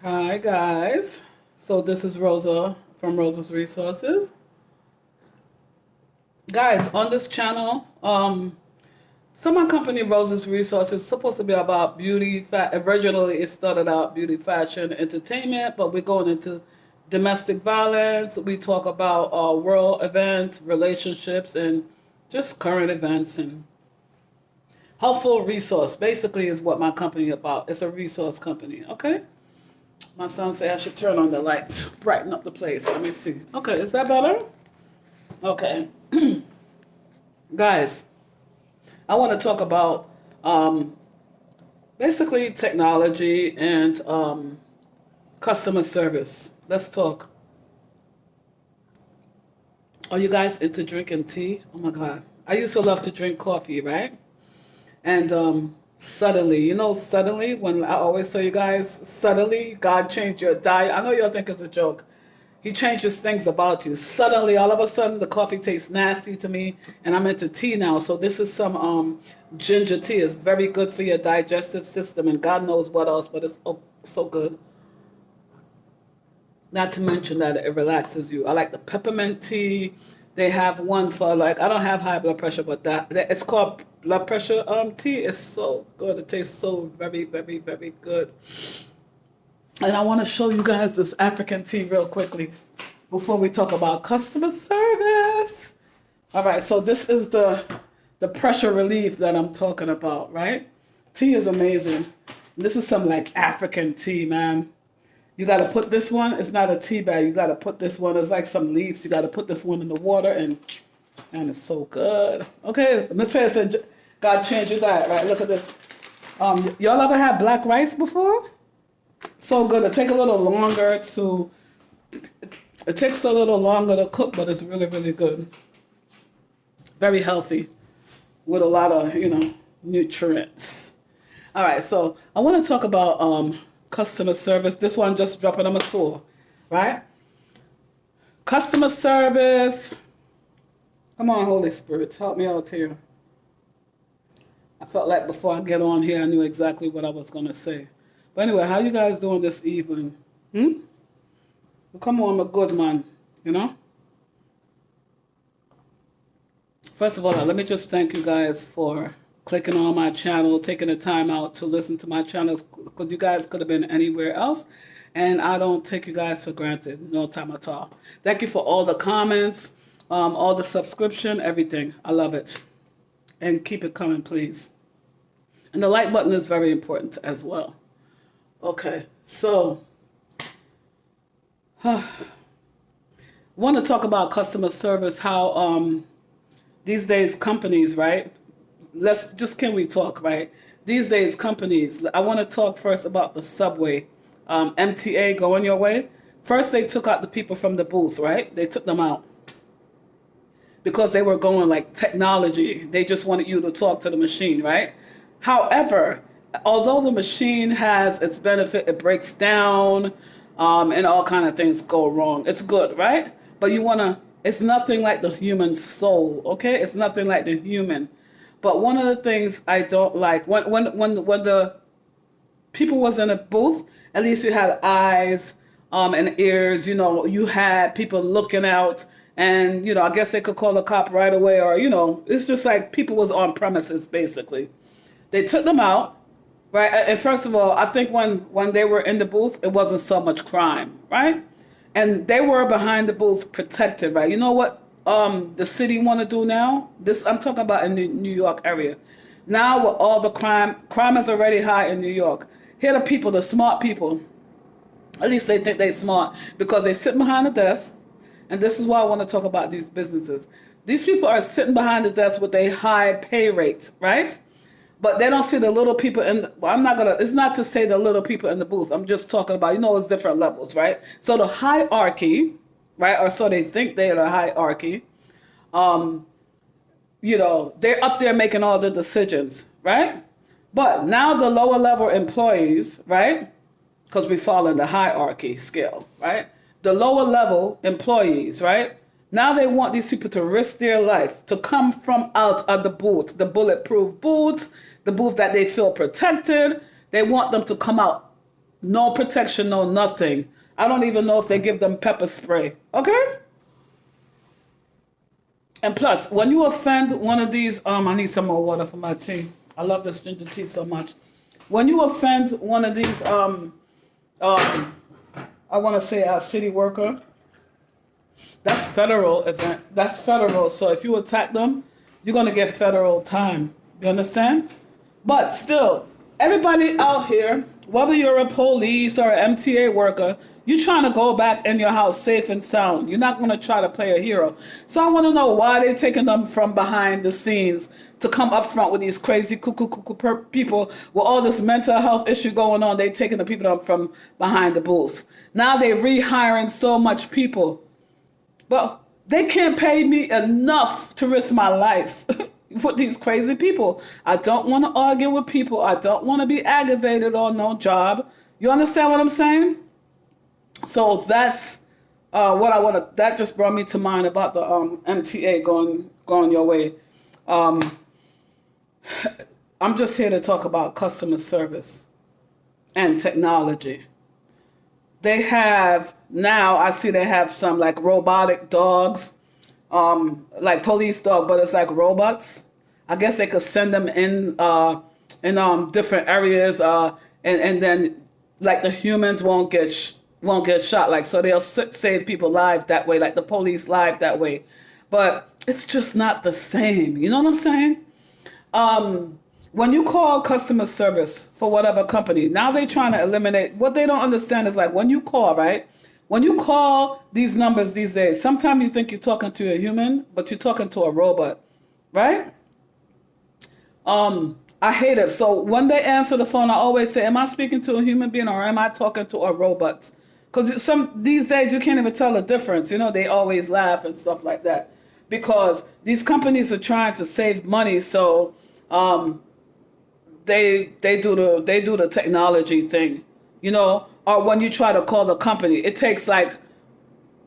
Hi guys. So this is Rosa from Rosa's Resources. Guys, on this channel, so my company Rosa's Resources is supposed to be about beauty. Originally, it started out beauty, fashion, entertainment, but we're going into domestic violence. We talk about world events, relationships, and just current events and helpful resource. Basically, is what my company is about. It's a resource company. Okay. My son said I should turn on the lights, brighten up the place. Let me see. Okay, is that better? Okay. Guys, I want to talk about basically technology and customer service. Let's talk. Are you guys into drinking tea? Oh my God. I used to love to drink coffee, right? And suddenly, suddenly, when I always tell you guys, suddenly God changed your diet. I know y'all think it's a joke. He changes things about you. Suddenly, all of a sudden, the coffee tastes nasty to me, and I'm into tea now. So this is some ginger tea. It's very good for your digestive system, and God knows what else, but it's so good. Not to mention that it relaxes you. I like the peppermint tea. They have one for I don't have high blood pressure, but that it's called blood pressure tea. It's so good. It tastes so very, very, very good. And I want to show you guys this African tea real quickly before we talk about customer service. All right, so this is the pressure relief that I'm talking about, right? Tea is amazing. This is some African tea, man. You got to put this one, it's not a tea bag. You got to put this one, it's like some leaves. You got to put this one in the water and it's so good. Okay, Miss Taylor said, God changed your diet, right? Look at this. Y'all ever had black rice before? So good. It takes a little longer to cook, but it's really, really good. Very healthy with a lot of, nutrients. All right, so I want to talk about customer service. This one just dropping on my store, right? Customer service. Come on, Holy Spirit, help me out here. I felt like before I get on here, I knew exactly what I was going to say. But anyway, how you guys doing this evening? Well, come on, I'm a good man, First of all, let me just thank you guys for clicking on my channel, taking the time out to listen to my channels, because you guys could have been anywhere else. And I don't take you guys for granted, no time at all. Thank you for all the comments, all the subscription, everything. I love it. And keep it coming, please. And the like button is very important as well. Okay, so want to talk about customer service, how these days companies, right? Can we talk, right? These days companies, I want to talk first about the subway, MTA going your way. First they took out the people from the booth, right? They took them out because they were going technology. They just wanted you to talk to the machine, right? However, although the machine has its benefit, it breaks down, and all kind of things go wrong. It's good, right? But it's nothing like the human soul, okay? It's nothing like the human. But one of the things I don't like, when the people was in a booth, at least you had eyes and ears, you had people looking out, and, I guess they could call the cop right away, or, it's just like people was on premises, basically. They took them out. Right, and first of all, I think when they were in the booth, it wasn't so much crime, right? And they were behind the booth, protected, right? You know what the city want to do now? This I'm talking about in the New York area. Now with all the crime is already high in New York. Here the people, the smart people, at least they think they're smart because they sit behind the desk, and this is why I want to talk about these businesses. These people are sitting behind the desk with a high pay rate, right? But they don't see the little people it's not to say the little people in the booth. I'm just talking about, it's different levels, right? So the hierarchy, right? Or so they think they are the hierarchy. They're up there making all the decisions, right? But now the lower level employees, right? Because we fall in the hierarchy scale, right? The lower level employees, right? Now they want these people to risk their life to come from out of the booth, the bulletproof booth, the booth that they feel protected. They want them to come out No protection, no nothing. I don't even know if they give them pepper spray. Okay? And plus, when you offend one of these, I need some more water for my tea. I love this ginger tea so much. When you offend one of these, I want to say a city worker, that's federal event. That's federal. So if you attack them, you're gonna get federal time. You understand? But still, everybody out here, whether you're a police or an MTA worker, you're trying to go back in your house safe and sound. You're not gonna try to play a hero. So I want to know why they're taking them from behind the scenes to come up front with these crazy cuckoo people with all this mental health issue going on. They taking the people up from behind the booth. Now they're rehiring so much people. But they can't pay me enough to risk my life with these crazy people. I don't want to argue with people. I don't want to be aggravated on no job. You understand what I'm saying? So that's what I want to. That just brought me to mind about the MTA going your way. I'm just here to talk about customer service and technology. They have now. I see they have some like robotic dogs, like police dog, but it's like robots. I guess they could send them in different areas, and then like the humans won't get shot. Like so they'll save people lives that way, like the police live that way. But it's just not the same. You know what I'm saying? When you call customer service for whatever company, now they're trying to eliminate, what they don't understand is like when you call, right? When you call these numbers these days, sometimes you think you're talking to a human, but you're talking to a robot, right? I hate it. So when they answer the phone, I always say, am I speaking to a human being or am I talking to a robot? Because these days you can't even tell the difference. You know, they always laugh and stuff like that because these companies are trying to save money. So they do the technology thing, you know. Or when you try to call the company, it takes like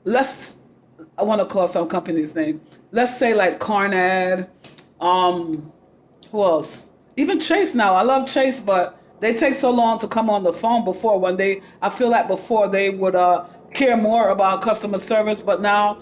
I want to call some company's name. Let's say like Carnad. Who else? Even Chase now. I love Chase, but they take so long to come on the phone before I feel like before they would care more about customer service, but now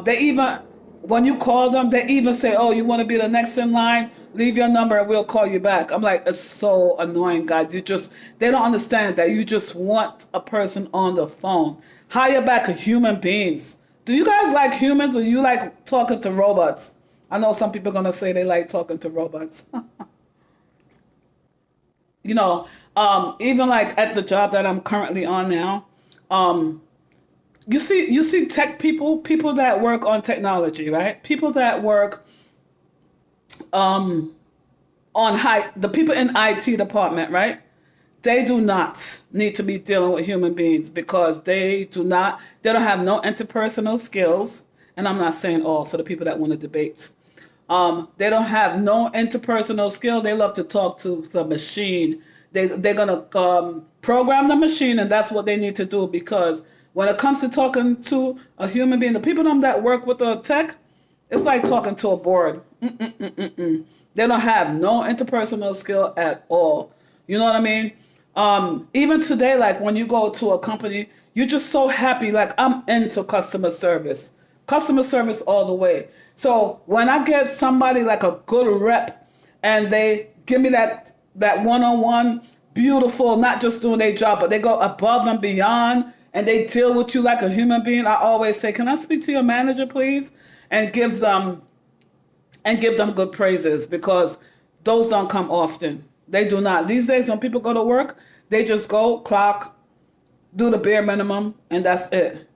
they even, when you call them, they even say, oh, you want to be the next in line? Leave your number and we'll call you back. I'm like, it's so annoying, guys. They don't understand that you just want a person on the phone. Hire back human beings. Do you guys like humans or you like talking to robots? I know some people are going to say they like talking to robots. You know, even like at the job that I'm currently on now, you see tech people that work on technology, right? People that work the people in IT department, right? They do not need to be dealing with human beings because they don't have no interpersonal skills. And I'm not saying all for the people that want to debate. They don't have no interpersonal skill. They love to talk to the machine. They're gonna program the machine, and that's what they need to do. Because when it comes to talking to a human being, the people that work with the tech, it's like talking to a board. They don't have no interpersonal skill at all. You know what I mean? Even today, like when you go to a company, you're just so happy. Like I'm into customer service all the way. So when I get somebody like a good rep and they give me that one-on-one, beautiful, not just doing their job, but they go above and beyond and they deal with you like a human being, I always say, can I speak to your manager, please? And give them good praises because those don't come often. They do not. These days when people go to work, they just go, clock, do the bare minimum, and that's it.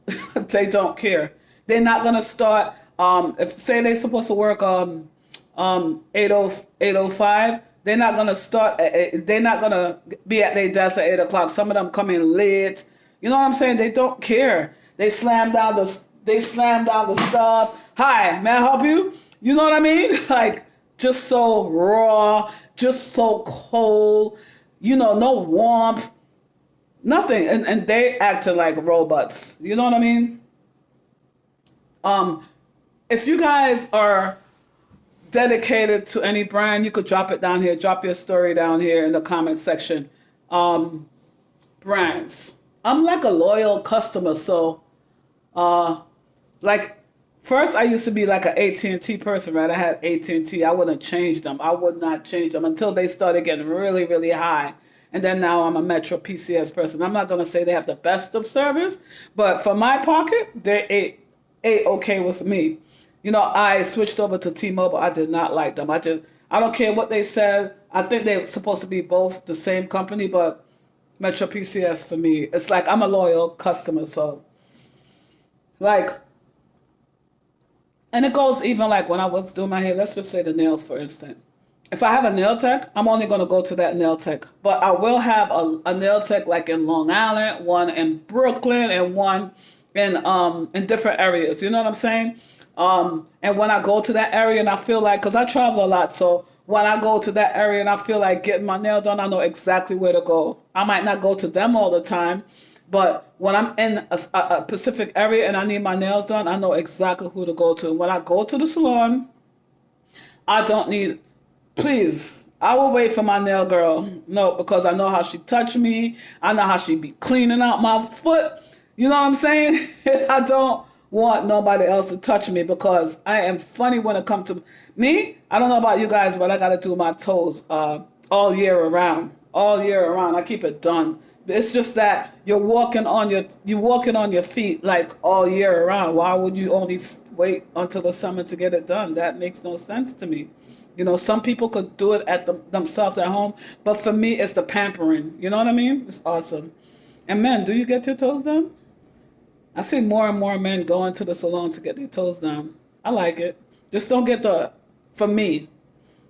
They don't care. They're not gonna start. If say they're supposed to work 8:05, they're not gonna start. They're not gonna be at their desk at 8 o'clock. Some of them come in late. You know what I'm saying? They don't care. They slam down the stuff. Hi, may I help you? You know what I mean? Like just so raw, just so cold. You know, no warmth, nothing, and they acting like robots. You know what I mean? If you guys are dedicated to any brand, you could drop it down here. Drop your story down here in the comment section. Brand brands. I'm like a loyal customer, so uh, like first I used to be like an AT&T person, right? I had AT&T. I wouldn't change them. I would not change them until they started getting really, really high. And then now I'm a Metro PCS person. I'm not gonna say they have the best of service, but for my pocket, they ate okay with me. You know, I switched over to T-Mobile. I did not like them. I don't care what they said. I think they're supposed to be both the same company, but Metro PCS for me, it's like I'm a loyal customer. So like, and it goes even like when I was doing my hair. Let's just say the nails, for instance. If I have a nail tech, I'm only gonna go to that nail tech. But I will have a nail tech like in Long Island, one in Brooklyn, and one in different areas. You know what I'm saying? And when I go to that area and I feel like, because I travel a lot, so when I go to that area and I feel like getting my nail done, I know exactly where to go. I might not go to them all the time, but when I'm in a Pacific area and I need my nails done, I know exactly who to go to. When I go to the salon, I don't need, please, I will wait for my nail girl. No, because I know how she touch me. I know how she be cleaning out my foot. You know what I'm saying? I don't want nobody else to touch me because I am funny when it comes to me. I don't know about you guys, but I got to do my toes all year around. All year around. I keep it done. It's just that you're walking on your feet like all year around. Why would you only wait until the summer to get it done? That makes no sense to me. You know, some people could do it themselves at home, but for me, it's the pampering. You know what I mean? It's awesome. And men, do you get your toes done? I see more and more men going to the salon to get their toes done. I like it. Just don't get for me.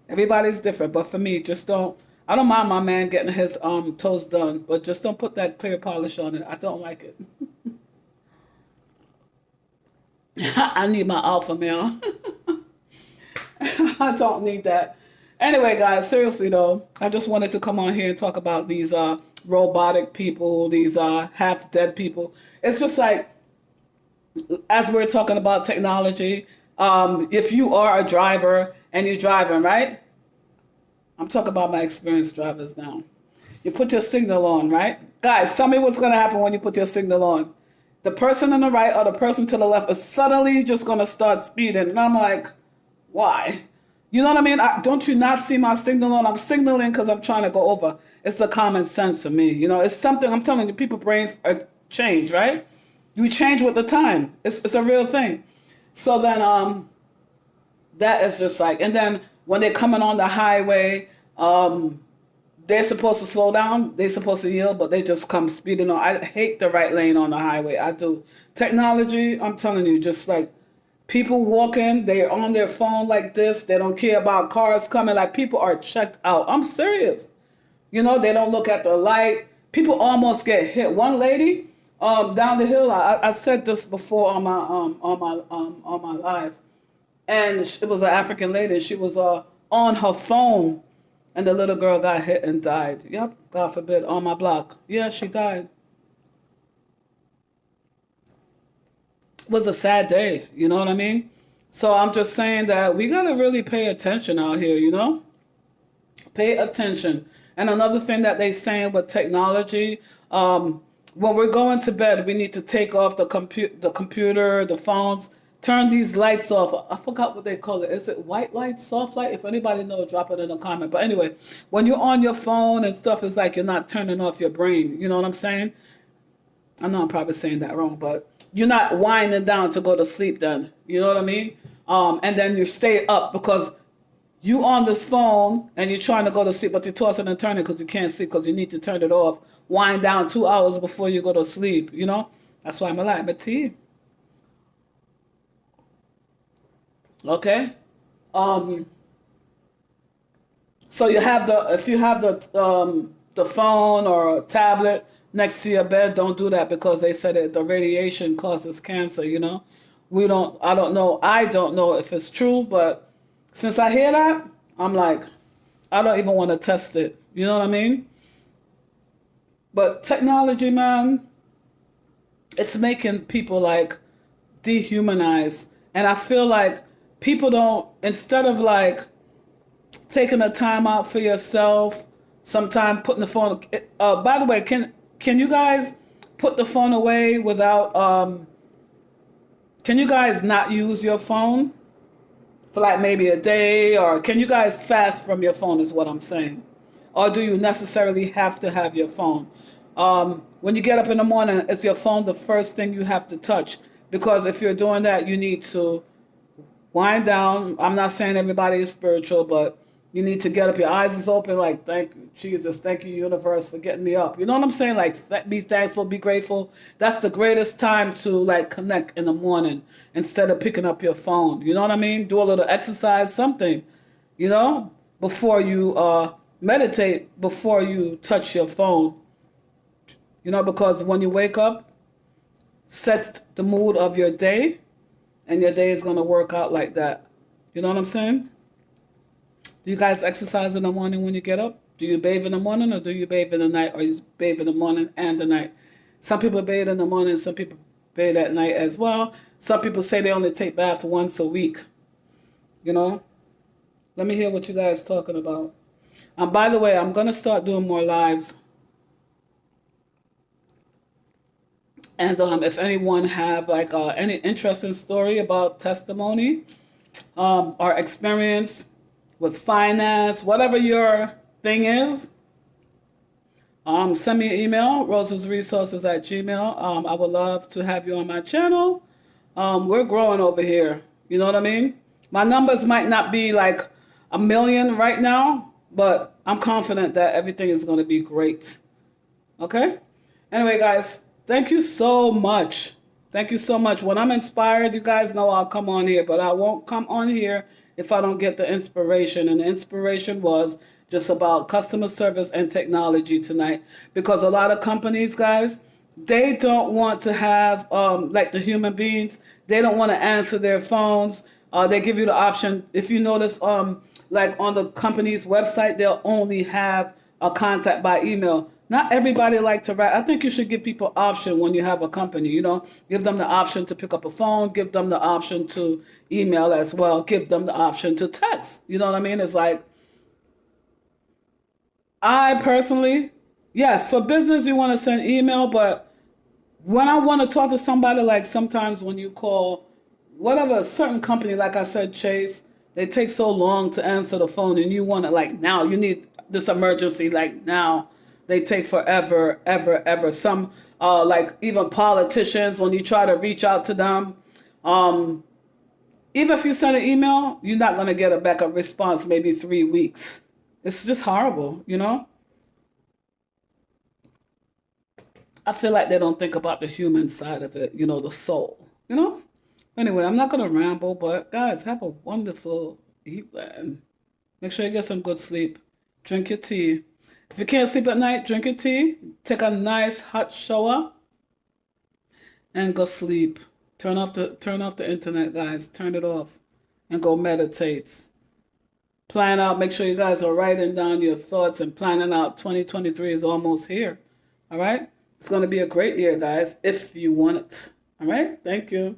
Everybody's different, but for me, just don't. I don't mind my man getting his toes done, but just don't put that clear polish on it. I don't like it. I need my alpha male. I don't need that. Anyway, guys, seriously though, I just wanted to come on here and talk about these robotic people, these half dead people. It's just like, as we're talking about technology, if you are a driver and you're driving, right? I'm talking about my experienced drivers now. You put your signal on, right? Guys, tell me what's going to happen when you put your signal on. The person on the right or the person to the left is suddenly just going to start speeding. And I'm like, why? You know what I mean? Don't you not see my signal on? I'm signaling because I'm trying to go over. It's the common sense for me. You know, it's something, I'm telling you, people's brains are change, right? You change with the time. It's a real thing. So then that is just like, and then when they're coming on the highway, they're supposed to slow down. They're supposed to yield, but they just come speeding on. I hate the right lane on the highway. I do. Technology, I'm telling you, just like people walking, they're on their phone like this. They don't care about cars coming. Like people are checked out. I'm serious. You know, they don't look at the light. People almost get hit. One lady down the hill. I said this before on my live, and it was an African lady. She was on her phone, and the little girl got hit and died. Yep, God forbid, on my block. Yeah, she died. It was a sad day. You know what I mean? So I'm just saying that we gotta really pay attention out here. You know, pay attention. And another thing that they saying with technology, when we're going to bed, we need to take off the computer, the phones, turn these lights off. I forgot what they call it. Is it white light, soft light? If anybody knows, drop it in a comment. But anyway, when you're on your phone and stuff, it's like you're not turning off your brain. You know what I'm saying? I know I'm probably saying that wrong, but you're not winding down to go to sleep then. You know what I mean? And then you stay up because you on this phone and you're trying to go to sleep, but you're tossing and turning because you can't sleep because you need to turn it off. Wind down 2 hours before you go to sleep, you know? That's why I'm like, but tea. Okay? So you have if you have the phone or a tablet next to your bed, don't do that because they said that the radiation causes cancer, you know? I don't know if it's true, but since I hear that, I'm like, I don't even want to test it. You know what I mean? But technology, man, it's making people like dehumanize. And I feel like people don't, instead of like taking a time out for yourself, sometime putting the phone, by the way, can you guys put the phone away without can you guys not use your phone for like maybe a day, or can you guys fast from your phone is what I'm saying? Or do you necessarily have to have your phone? When you get up in the morning, is your phone the first thing you have to touch? Because if you're doing that, you need to wind down. I'm not saying everybody is spiritual, but you need to get up. Your eyes is open, like, thank you, Jesus, thank you, universe, for getting me up. You know what I'm saying? Like, be thankful, be grateful. That's the greatest time to like connect in the morning instead of picking up your phone. You know what I mean? Do a little exercise, something, you know, before you meditate, before you touch your phone. You know, because when you wake up, set the mood of your day, and your day is going to work out like that. You know what I'm saying? Do you guys exercise in the morning when you get up? Do you bathe in the morning, or do you bathe in the night, or you bathe in the morning and the night? Some people bathe in the morning, some people bathe at night as well. Some people say they only take baths once a week. You know? Let me hear what you guys talking about. And by the way, I'm going to start doing more lives. And if anyone have like any interesting story about testimony or experience with finance, whatever your thing is, send me an email, rosesresources@gmail. I would love to have you on my channel. We're growing over here. You know what I mean? My numbers might not be like 1 million right now, but I'm confident that everything is going to be great. Okay? Anyway, guys, thank you so much. Thank you so much. When I'm inspired, you guys know I'll come on here, but I won't come on here if I don't get the inspiration. And the inspiration was just about customer service and technology tonight. Because a lot of companies, guys, they don't want to have, like the human beings, they don't want to answer their phones. They give you the option. If you notice, like on the company's website, they'll only have a contact by email. Not everybody like to write. I think you should give people option when you have a company, you know. Give them the option to pick up a phone. Give them the option to email as well. Give them the option to text. You know what I mean? It's like, I personally, yes, for business you want to send email, but when I want to talk to somebody, like sometimes when you call whatever, a certain company, like I said, Chase, they take so long to answer the phone, and you want it like now. You need this emergency like now. They take forever, ever, ever. Some, like even politicians, when you try to reach out to them, even if you send an email, you're not going to get a backup response maybe 3 weeks. It's just horrible, you know? I feel like they don't think about the human side of it, you know, the soul, you know? Anyway, I'm not going to ramble, but guys, have a wonderful evening. Make sure you get some good sleep. Drink your tea. If you can't sleep at night, drink your tea, take a nice hot shower, and go sleep. Turn off the internet, guys. Turn it off and go meditate. Plan out, make sure you guys are writing down your thoughts and planning out. 2023 is almost here. All right? It's going to be a great year, guys, if you want it. All right? Thank you.